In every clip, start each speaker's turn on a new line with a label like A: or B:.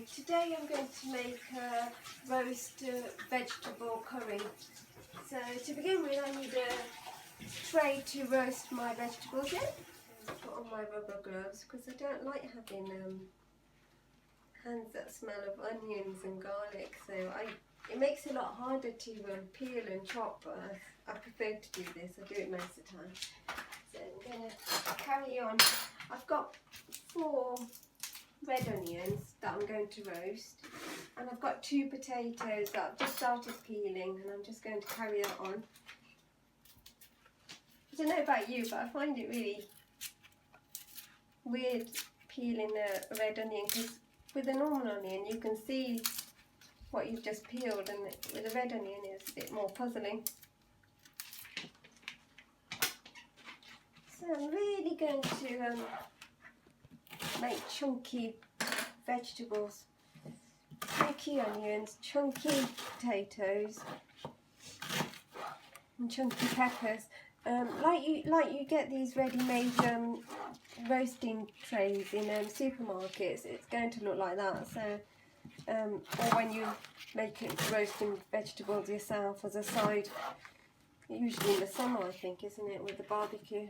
A: you. Today I'm going to make a roast vegetable curry. So to begin with I need a tray to roast my vegetables in. Put on my rubber gloves because I don't like having hands that smell of onions and garlic. So it makes it a lot harder to peel and chop, but I prefer to do this. I do it most of the time. So I'm going to carry on. I've got 4 red onions that I'm going to roast, and I've got 2 potatoes that I've just started peeling, and I'm just going to carry that on. I don't know about you, but I find it really weird peeling a red onion, because with a normal onion you can see what you've just peeled, and with a red onion it's a bit more puzzling. So I'm really going to make chunky vegetables, chunky onions, chunky potatoes and chunky peppers. Like you get these ready-made roasting trays in supermarkets, it's going to look like that. So or when you make it roasting vegetables yourself as a side, usually in the summer I think, isn't it, with the barbecue.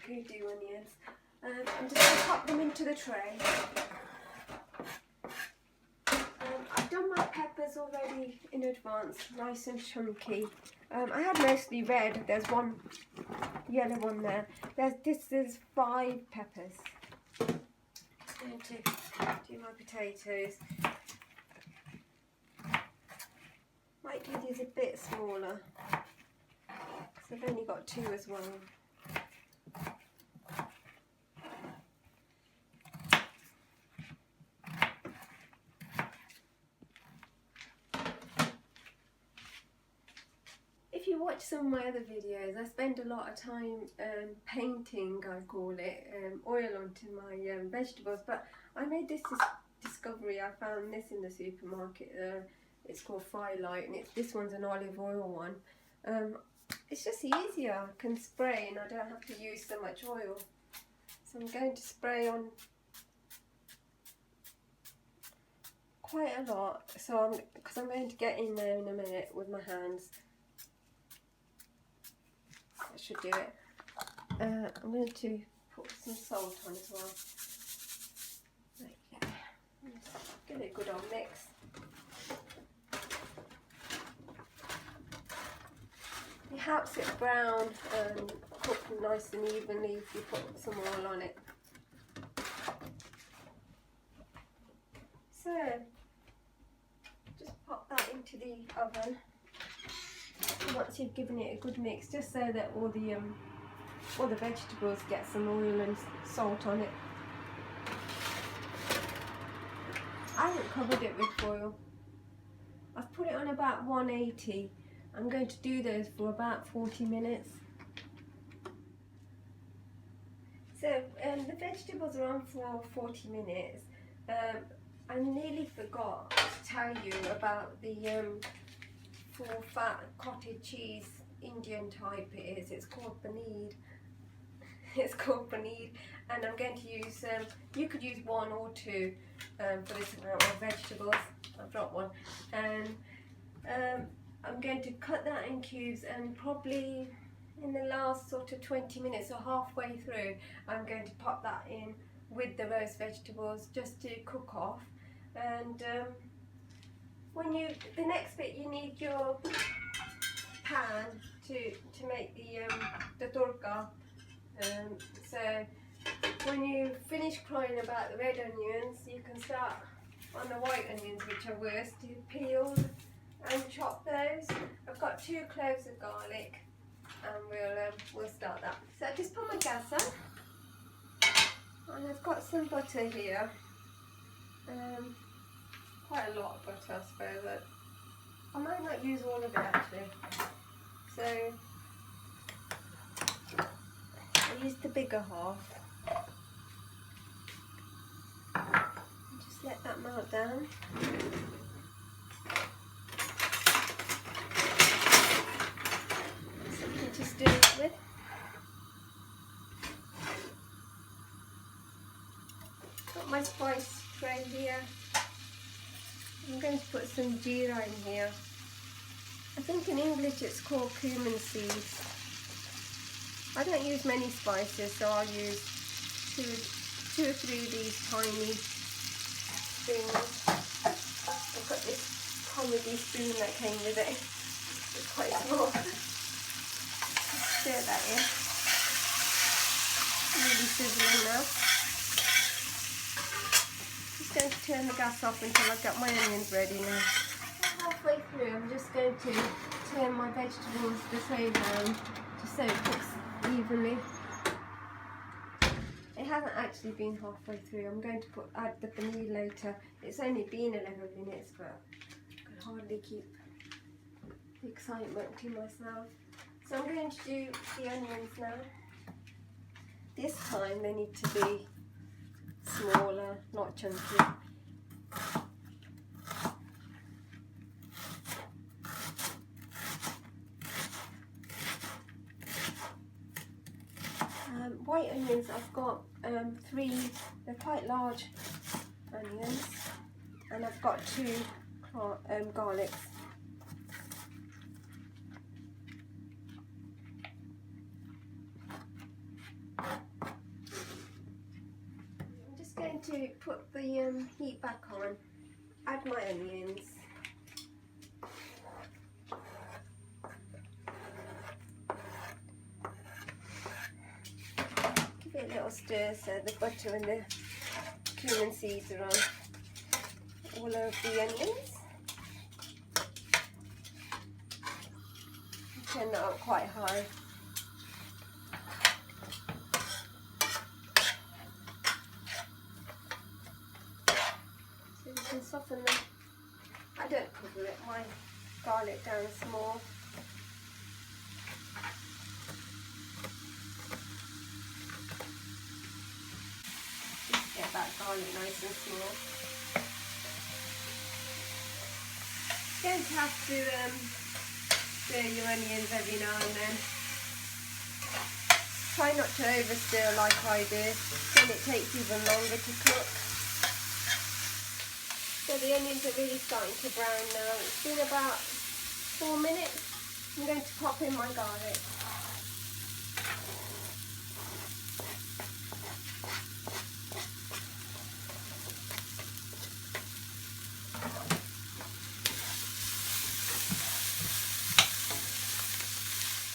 A: Who do onions? I'm just going to pop them into the tray. I've done my peppers already in advance, nice and chunky. I had mostly red. There's one yellow one there. This is 5 peppers. I'm going to do my potatoes. Might do these a bit smaller, because I've only got 2 as well. If you watch some of my other videos, I spend a lot of time painting, I call it, oil onto my vegetables, but I made this discovery. I found this in the supermarket. It's called Firelight, and this one's an olive oil one. It's just easier. I can spray and I don't have to use so much oil. So I'm going to spray on quite a lot, because I'm going to get in there in a minute with my hands. That should do it. I'm going to put some salt on as well. Like, give it a good old mix. It helps it brown and cook nice and evenly if you put some oil on it. So just pop that into the oven once you've given it a good mix, just so that all the vegetables get some oil and salt on it. I haven't covered it with foil. I've put it on about 180. I'm going to do those for about 40 minutes. So the vegetables are on for 40 minutes. I nearly forgot to tell you about the full fat cottage cheese Indian type it is. It's called paneer. It's called paneer, and I'm going to use, you could use 1 or 2 for this amount of vegetables. I've dropped one. And I'm going to cut that in cubes, and probably in the last sort of 20 minutes or halfway through, I'm going to pop that in with the roast vegetables just to cook off. And the next bit, you need your pan to make the tadka. So when you finish crying about the red onions, you can start on the white onions, which are worst. You peel and chop those. I've got 2 cloves of garlic, and we'll start that. So I just put my gas on, and I've got some butter here. Quite a lot of butter, I suppose, but I might not use all of it actually. So I use the bigger half. Just let that melt down. Something to stir it with. in here. I'm going to put some jeera in here. I think in English it's called cumin seeds. I don't use many spices, so I'll use two or three of these tiny spoons. I've got this comedy spoon that came with it. It's quite small. Stir that in. Really sizzling now. Just going to turn the gas off until I've got my onions ready now. Halfway through, I'm just going to turn my vegetables this way round just so it cooks evenly. It hasn't actually been halfway through. I'm going to add the paneer later. It's only been 11 minutes, but I can hardly keep the excitement to myself. So I'm going to do the onions now. This time they need to be smaller, not chunky. White onions, I've got 3, they're quite large onions, and I've got 2 garlics. I'm just going to put the heat back on, add my onions. Give it a little stir so the butter and the cumin seeds are on all over the onions. Turn that up quite high. So you can soften them. I don't cover it, my garlic down small. Just get that garlic nice and small. You're going to have to stir your onions every now and then. Try not to overstir like I do, then it takes even longer to cook. So the onions are really starting to brown now. It's been about 4 minutes. I'm going to pop in my garlic.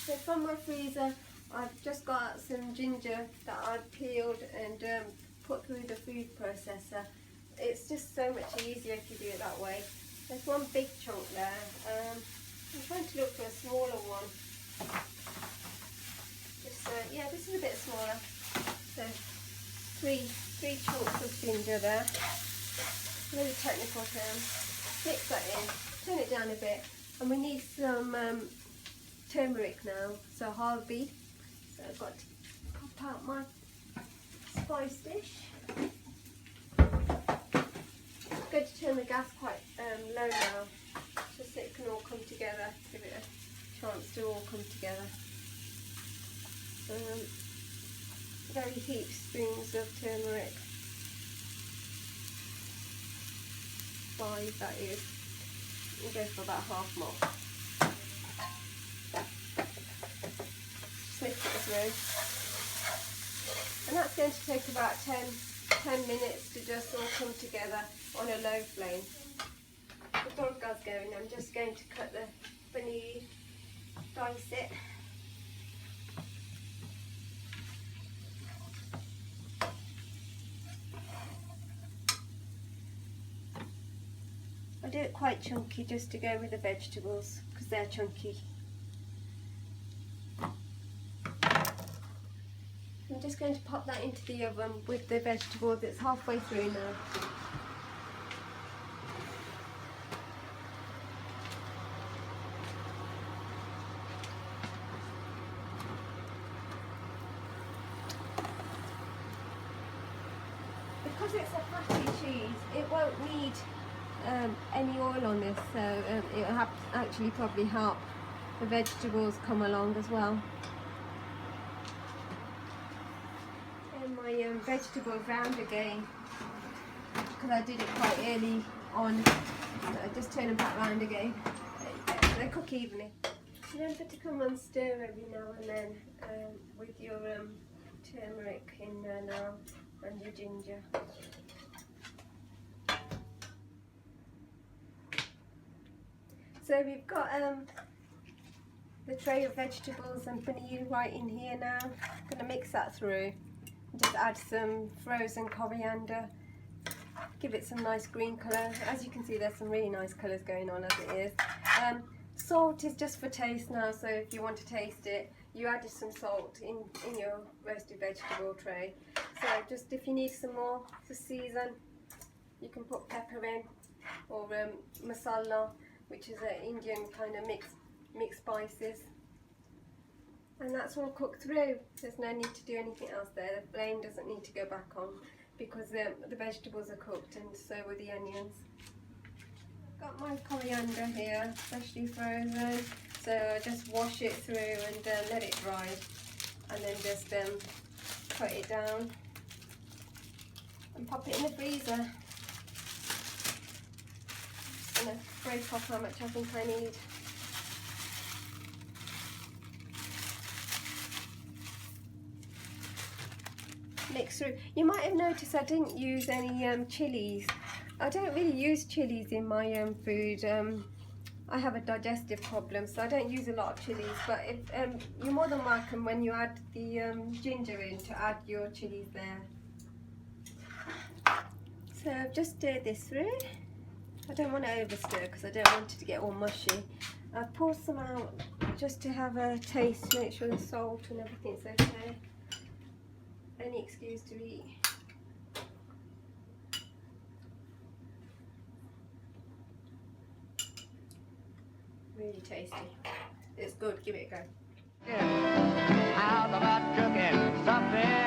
A: So from my freezer, I've just got some ginger that I've peeled and put through the food processor. It's just so much easier if you do it that way. There's one big chunk there. I'm trying to look for a smaller one. Yeah, this is a bit smaller. So three chunks of ginger there. Really technical term. Mix that in, turn it down a bit, and we need some turmeric now. So halbi. So I've got to pop out my spice dish. I'm going to turn the gas quite low now, just so it can all come together, give it a chance to all come together. Very heaped spoons of turmeric, 5 that is. We'll go for about half more. Just mix it through. And that's going to take about 10 minutes to just all come together on a low flame. The tadka's going. I'm just going to cut the paneer, dice it. I do it quite chunky just to go with the vegetables because they're chunky. I'm just going to pop that into the oven with the vegetables. It's halfway through now. Because it's a fatty cheese, it won't need any oil on this, so it'll actually probably help the vegetables come along as well. And my vegetables round again. because I did it quite early on. So I just turn them back round again. They cook evenly. Remember to come and stir every now and then with your turmeric in there now and your ginger. So we've got the tray of vegetables and paneer right in here now. I'm going to mix that through. Just add some frozen coriander. Give it some nice green colour. As you can see, there's some really nice colours going on as it is. Salt is just for taste now, so if you want to taste it, you added some salt in your roasted vegetable tray. So just if you need some more to season, you can put pepper in, or masala, which is an Indian kind of mixed spices. And that's all cooked through. There's no need to do anything else there. The flame doesn't need to go back on because the vegetables are cooked, and so are the onions. Got my coriander here, freshly frozen, so I just wash it through and let it dry, and then just put it down and pop it in the freezer. Just gonna break off how much I think I need. Mix through. You might have noticed I didn't use any chilies. I don't really use chilies in my food. I have a digestive problem, so I don't use a lot of chilies, but if, you're more than welcome when you add the ginger in to add your chilies there. So I've just stirred this through. I don't want to over stir because I don't want it to get all mushy. I've poured some out just to have a taste, to make sure the salt and everything's okay. Any excuse to eat. Really tasty. It's good. Give it a go.
B: How's about cooking something